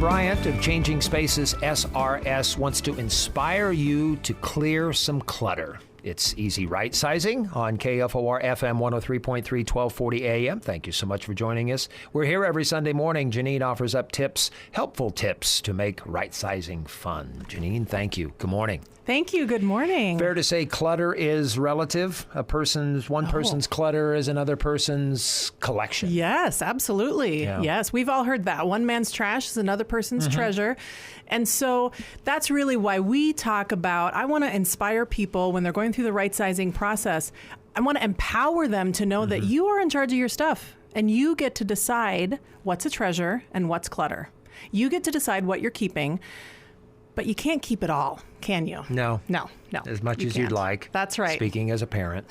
Bryant of Changing Spaces SRS wants to inspire you to clear some clutter. It's easy rightsizing on KFOR FM 103.3, 1240 AM. Thank you so much for joining us. We're here every Sunday morning. Jeannine offers up tips, helpful tips to make rightsizing fun. Jeannine, thank you. Good morning. Thank you. Good morning. Fair to say clutter is relative. One person's clutter is another person's collection. Yes, absolutely. Yeah. Yes, we've all heard that. One man's trash is another person's treasure. And so that's really why we talk about, I want to inspire people when they're going through the rightsizing process. I want to empower them to know that you are in charge of your stuff and you get to decide what's a treasure and what's clutter. You get to decide what you're keeping. But you can't keep it all, can you? No. As much as you'd like. That's right. Speaking as a parent.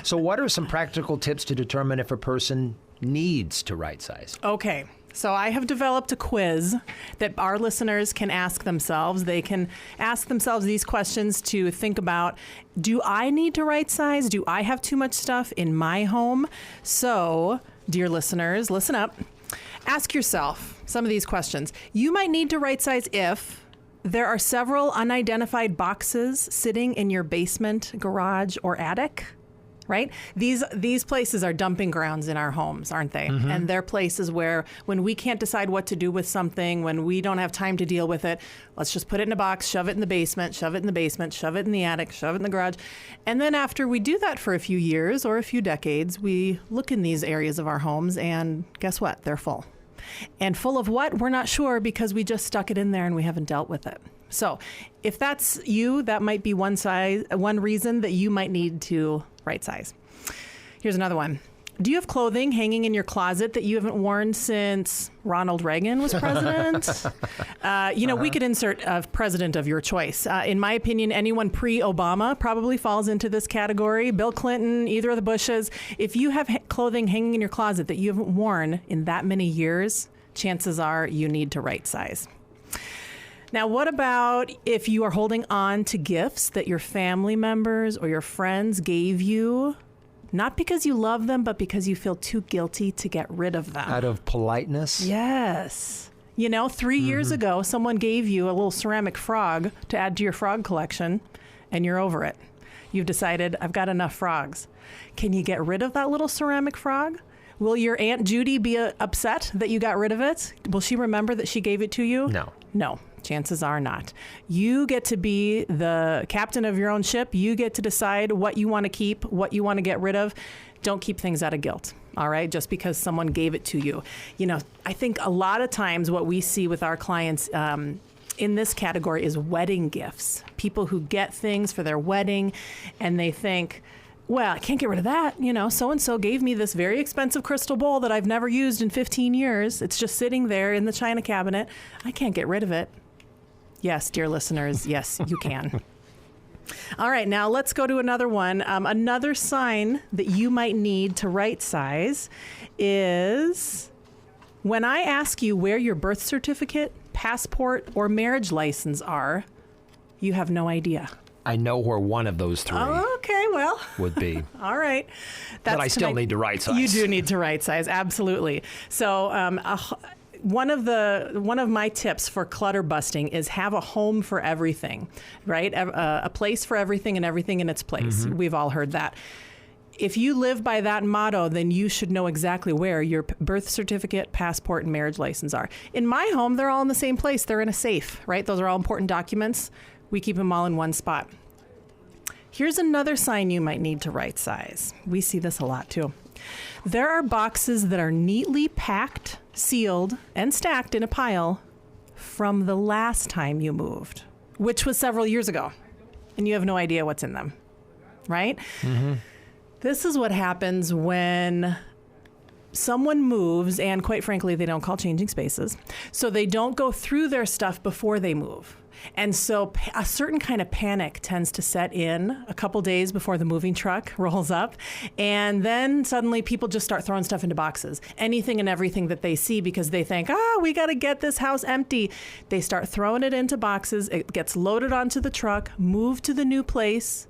So what are some practical tips to determine if a person needs to right-size? Okay. So I have developed a quiz that our listeners can ask themselves. They can ask themselves these questions to think about, do I need to right-size? Do I have too much stuff in my home? So, dear listeners, listen up. Ask yourself some of these questions. You might need to right-size if there are several unidentified boxes sitting in your basement, garage, or attic, right? These places are dumping grounds in our homes, aren't they? And they're places where when we can't decide what to do with something, when we don't have time to deal with it, let's just put it in a box, shove it in the basement, shove it in the basement, shove it in the attic, shove it in the garage. And then after we do that for a few years or a few decades, we look in these areas of our homes and guess what? They're full. And full of what? We're not sure because we just stuck it in there and we haven't dealt with it. So if that's you, that might be one reason that you might need to right-size. Here's another one. Do you have clothing hanging in your closet that you haven't worn since Ronald Reagan was president? We could insert a president of your choice. In my opinion, anyone pre-Obama probably falls into this category. Bill Clinton, either of the Bushes. If you have clothing hanging in your closet that you haven't worn in that many years, chances are you need to right-size. Now, what about if you are holding on to gifts that your family members or your friends gave you? Not because you love them, but because you feel too guilty to get rid of them. Out of politeness? Yes. 3 years ago, someone gave you a little ceramic frog to add to your frog collection, and you're over it. You've decided, I've got enough frogs. Can you get rid of that little ceramic frog? Will your Aunt Judy be upset that you got rid of it? Will she remember that she gave it to you? No. Chances are not. You get to be the captain of your own ship. You get to decide what you want to keep, what you want to get rid of. Don't keep things out of guilt, all right? Just because someone gave it to you. I think a lot of times what we see with our clients in this category is wedding gifts. People who get things for their wedding and they think, well, I can't get rid of that. So-and-so gave me this very expensive crystal bowl that I've never used in 15 years. It's just sitting there in the china cabinet. I can't get rid of it. Yes, dear listeners, yes, you can. All right, now let's go to another one. Another sign that you might need to right-size is when I ask you where your birth certificate, passport, or marriage license are, you have no idea. I know where one of those three would be. All right. But I still need to right-size. You do need to right-size, absolutely. So one of my tips for clutter busting is have a home for everything, right? A place for everything and everything in its place. We've all heard that. If you live by that motto, then you should know exactly where your birth certificate, passport, and marriage license are. In my home, they're all in the same place. They're in a safe, right? Those are all important documents. We keep them all in one spot. Here's another sign you might need to right-size. We see this a lot too. There are boxes that are neatly packed, sealed, and stacked in a pile from the last time you moved, which was several years ago, and you have no idea what's in them, right? This is what happens when someone moves, and quite frankly, they don't call changing spaces, so they don't go through their stuff before they move. And so a certain kind of panic tends to set in a couple days before the moving truck rolls up. And then suddenly people just start throwing stuff into boxes, anything and everything that they see, because they think, we got to get this house empty. They start throwing it into boxes. It gets loaded onto the truck, moved to the new place.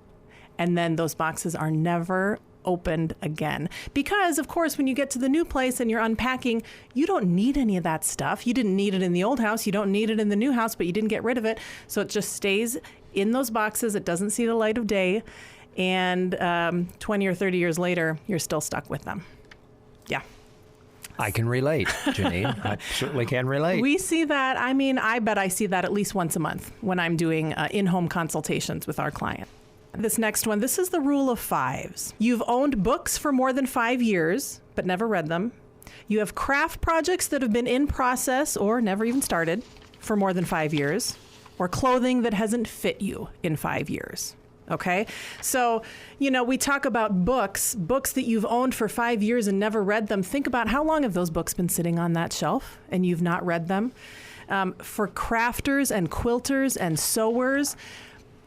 And then those boxes are never opened again. Because, of course, when you get to the new place and you're unpacking, you don't need any of that stuff. You didn't need it in the old house. You don't need it in the new house, but you didn't get rid of it. So it just stays in those boxes. It doesn't see the light of day. And 20 or 30 years later, you're still stuck with them. Yeah. I can relate, Jeannine. I certainly can relate. We see that. I mean, I bet I see that at least once a month when I'm doing in-home consultations with our client. This next one, this is the rule of fives. You've owned books for more than 5 years, but never read them. You have craft projects that have been in process or never even started for more than 5 years, or clothing that hasn't fit you in 5 years. Okay. So, we talk about books that you've owned for 5 years and never read them. Think about how long have those books been sitting on that shelf and you've not read them? For crafters and quilters and sewers,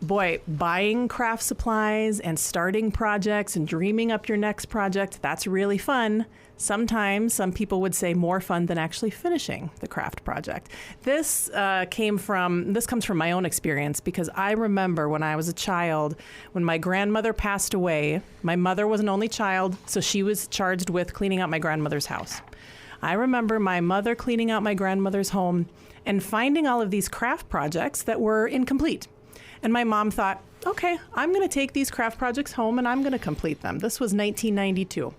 boy, buying craft supplies and starting projects and dreaming up your next project, that's really fun. Sometimes some people would say more fun than actually finishing the craft project. This comes from my own experience, because I remember when I was a child, when my grandmother passed away. My mother was an only child, so she was charged with cleaning out my grandmother's house. I remember my mother cleaning out my grandmother's home and finding all of these craft projects that were incomplete. And my mom thought, okay, I'm going to take these craft projects home and I'm going to complete them. This was 1992.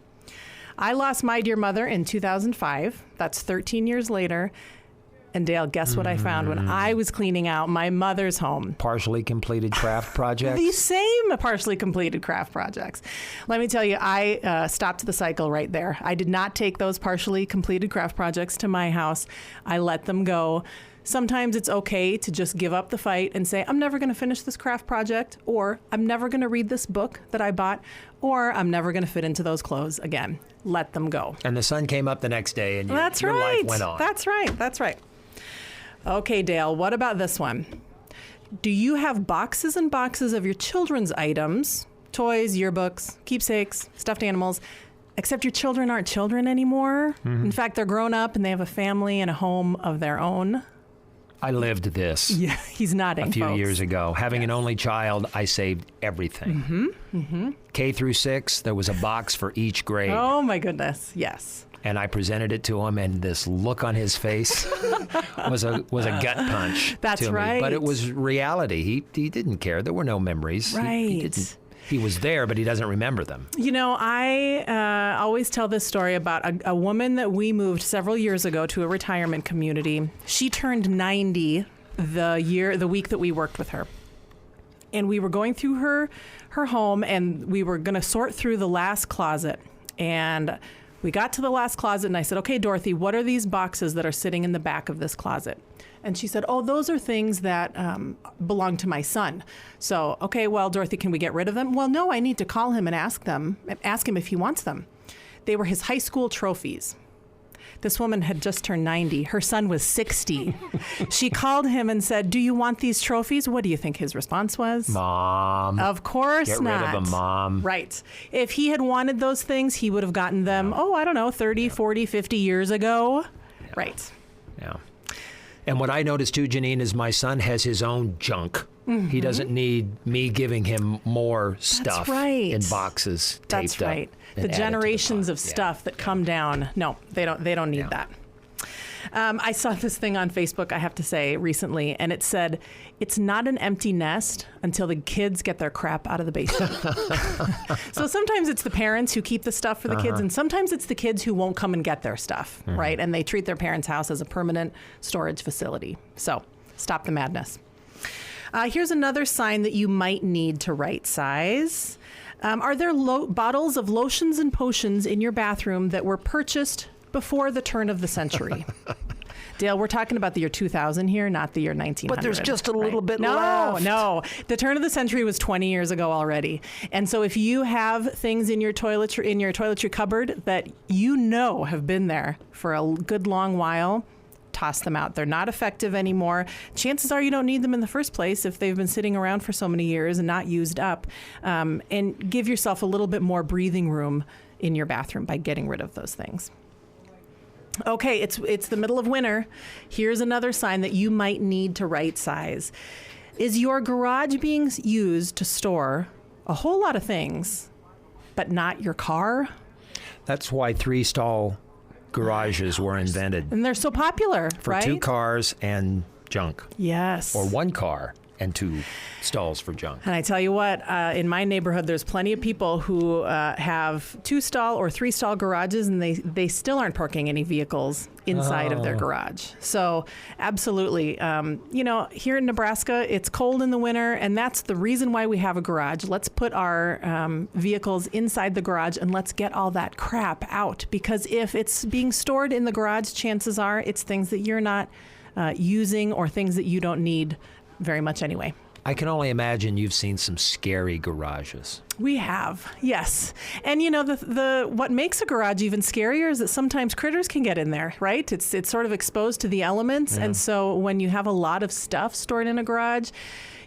I lost my dear mother in 2005. That's 13 years later. And Dale, guess what I found when I was cleaning out my mother's home? Partially completed craft projects? The same partially completed craft projects. Let me tell you, I stopped the cycle right there. I did not take those partially completed craft projects to my house. I let them go. Sometimes it's okay to just give up the fight and say, I'm never going to finish this craft project, or I'm never going to read this book that I bought, or I'm never going to fit into those clothes again. Let them go. And the sun came up the next day and your life went on. That's right. Okay, Dale, what about this one? Do you have boxes and boxes of your children's items, toys, yearbooks, keepsakes, stuffed animals, except your children aren't children anymore? Mm-hmm. In fact, they're grown up and they have a family and a home of their own. I lived this. Yeah, he's nodding, a few folks. years ago. Having an only child, I saved everything. K through 6, there was a box for each grade. Oh, my goodness. Yes. And I presented it to him, and this look on his face was a gut punch. That's to right. me. But it was reality. He didn't care. There were no memories. Right. He was there, but he doesn't remember them. I always tell this story about a woman that we moved several years ago to a retirement community. She turned 90 the week that we worked with her. And we were going through her home, and we were going to sort through the last closet. And we got to the last closet, and I said, okay, Dorothy, what are these boxes that are sitting in the back of this closet? And she said, oh, those are things that belong to my son. So, okay, well, Dorothy, can we get rid of them? Well, no, I need to call him and ask him if he wants them. They were his high school trophies. This woman had just turned 90. Her son was 60. She called him and said, do you want these trophies? What do you think his response was? Mom. Of course Get not. Get rid of them, Mom. Right. If he had wanted those things, he would have gotten them, 30, 40, 50 years ago. Yeah. Right. Yeah. And what I noticed too, Jeannine, is my son has his own junk. Mm-hmm. He doesn't need me giving him more stuff in boxes taped That's right. up. The generations of stuff that come down. No, they don't need that. I saw this thing on Facebook, I have to say, recently, and it said, it's not an empty nest until the kids get their crap out of the basement. So sometimes it's the parents who keep the stuff for the kids, and sometimes it's the kids who won't come and get their stuff, right? And they treat their parents' house as a permanent storage facility. So stop the madness. Here's another sign that you might need to right size. Are there bottles of lotions and potions in your bathroom that were purchased before the turn of the century? Dale, we're talking about the year 2000 here, not the year 1900. But there's just a little bit left. No. The turn of the century was 20 years ago already. And so if you have things in your toiletry cupboard that have been there for a good long while, toss them out. They're not effective anymore. Chances are you don't need them in the first place if they've been sitting around for so many years and not used up. And give yourself a little bit more breathing room in your bathroom by getting rid of those things. Okay, it's the middle of winter. Here's another sign that you might need to right size. Is your garage being used to store a whole lot of things but not your car. That's why 3-stall garages were invented. And they're so popular, for right? 2 cars and junk. Yes. Or 1 car and 2 stalls for junk. And I tell you what, in my neighborhood, there's plenty of people who have 2-stall or 3-stall garages, and they still aren't parking any vehicles inside of their garage. So absolutely. Here in Nebraska, it's cold in the winter, and that's the reason why we have a garage. Let's put our vehicles inside the garage, and let's get all that crap out. Because if it's being stored in the garage, chances are it's things that you're not using or things that you don't need very much anyway. I can only imagine you've seen some scary garages. We have, yes. And the what makes a garage even scarier is that sometimes critters can get in there, right? It's sort of exposed to the elements. Yeah. And so when you have a lot of stuff stored in a garage,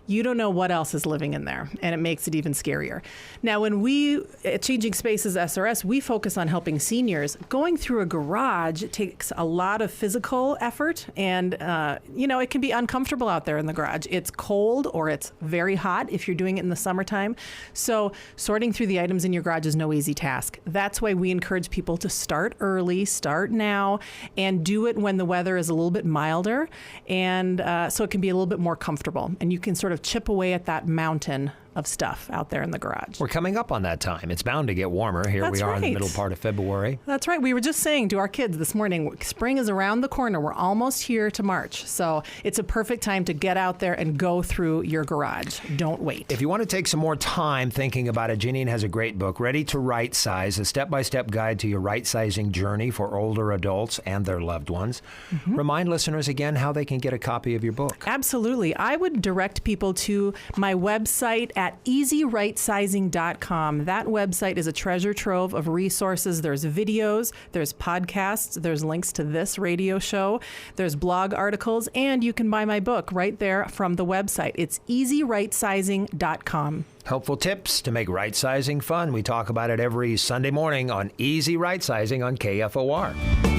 you don't know what else is living in there, and it makes it even scarier. Now, when we, at Changing Spaces SRS, we focus on helping seniors. Going through a garage takes a lot of physical effort, and, it can be uncomfortable out there in the garage. It's cold or it's very hot if you're doing it in the summertime. So sorting through the items in your garage is no easy task. That's why we encourage people to start early, start now, and do it when the weather is a little bit milder, and so it can be a little bit more comfortable. And you can sort of chip away at that mountain of stuff out there in the garage. We're coming up on that time. It's bound to get warmer. Here That's we are right. in the middle part of February. That's right. We were just saying to our kids this morning, spring is around the corner. We're almost here to March. So it's a perfect time to get out there and go through your garage. Don't wait. If you want to take some more time thinking about it, Jeannine has a great book, Ready to Rightsize, a step-by-step guide to your right-sizing journey for older adults and their loved ones. Mm-hmm. Remind listeners again how they can get a copy of your book. Absolutely. I would direct people to my website at EasyRightsizing.com. That website is a treasure trove of resources. There's videos, there's podcasts, there's links to this radio show, there's blog articles, and you can buy my book right there from the website. It's EasyRightsizing.com. Helpful tips to make right-sizing fun. We talk about it every Sunday morning on Easy Right-Sizing on KFOR.